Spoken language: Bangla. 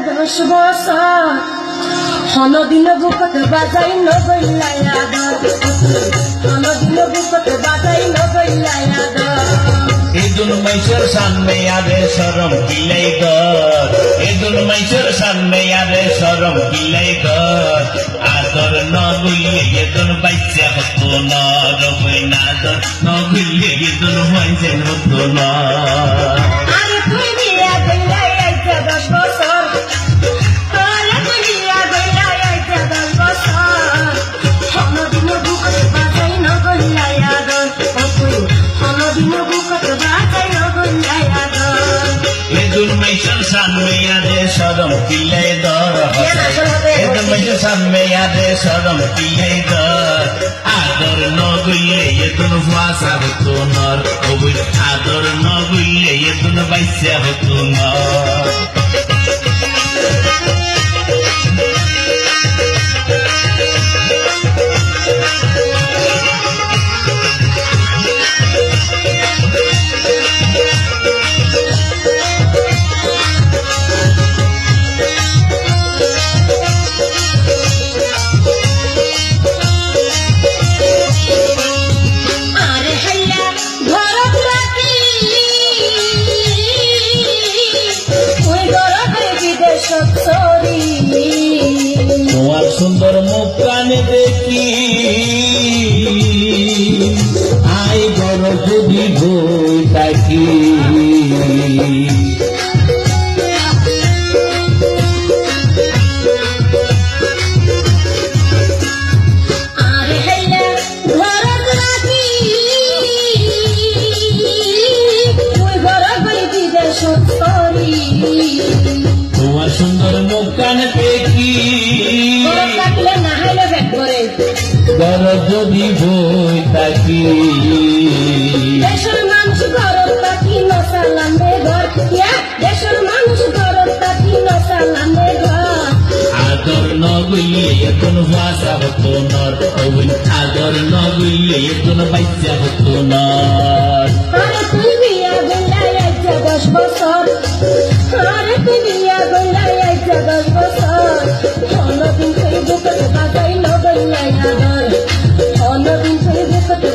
10 বছর হনদিন বুকত বাজাই নগইলাই আদর হনদিন বুকত বাজাই নগইলাই আদর ঈদুল মাইশের সামনে আরে শরম কিলাই দর ঈদুল মাইশের সামনে আরে শরম কিলাই দর আদর নগুইলে ঈদুল বাইচা হতো না রবই না আদর নগুইলে ঈদুল বাইচা হতো না আরে তুই বিয়া কইলাই আইতে 10 বছর আরে তুই বিয়া কইলাই আইতে 10 বছর হনদিন বুকত বাজাই নগইলাই আদর হনদিন বুকত বাজাই নগইলাই আদর ঈদুল মাইশের সামনে আরে শরম কিলাই দর ঈদুল মাইশের সামনে আরে শরম কিলাই দর আদর নগুইলে ঈদুল ফাসা হতো না রবই আদর নগুইলে ঈদুল বাইচা হতো না আরে হাইয়া ঘরত রাখি ওই ঘরতে বিদেশত চরি তোমার সুন্দর মুখ কানে দেখি আই বড় যদি বই থাকি আরে হাইয়া ঘরত রাখি ওই ঘরতে বিদেশত চরি তোমার সুন্দর মুখ কানে দেখি ঘরত রাখলে না হাইলে ব্যাগ করে বড় যদি বই থাকি দেশের মানুষ ঘরত রাখি নসালাম ঘর দেশের মানুষ ঘরত রাখি নসালাম ঘর আদর নগুইলে এখন ভাষা হতো নর আদর নগুইলে এখন বাইচা হতো নর আরে তুই বিয়া গইলাই আইতে 10 বছর আরে তুই বিয়া গইলাই আইতে 10 বছর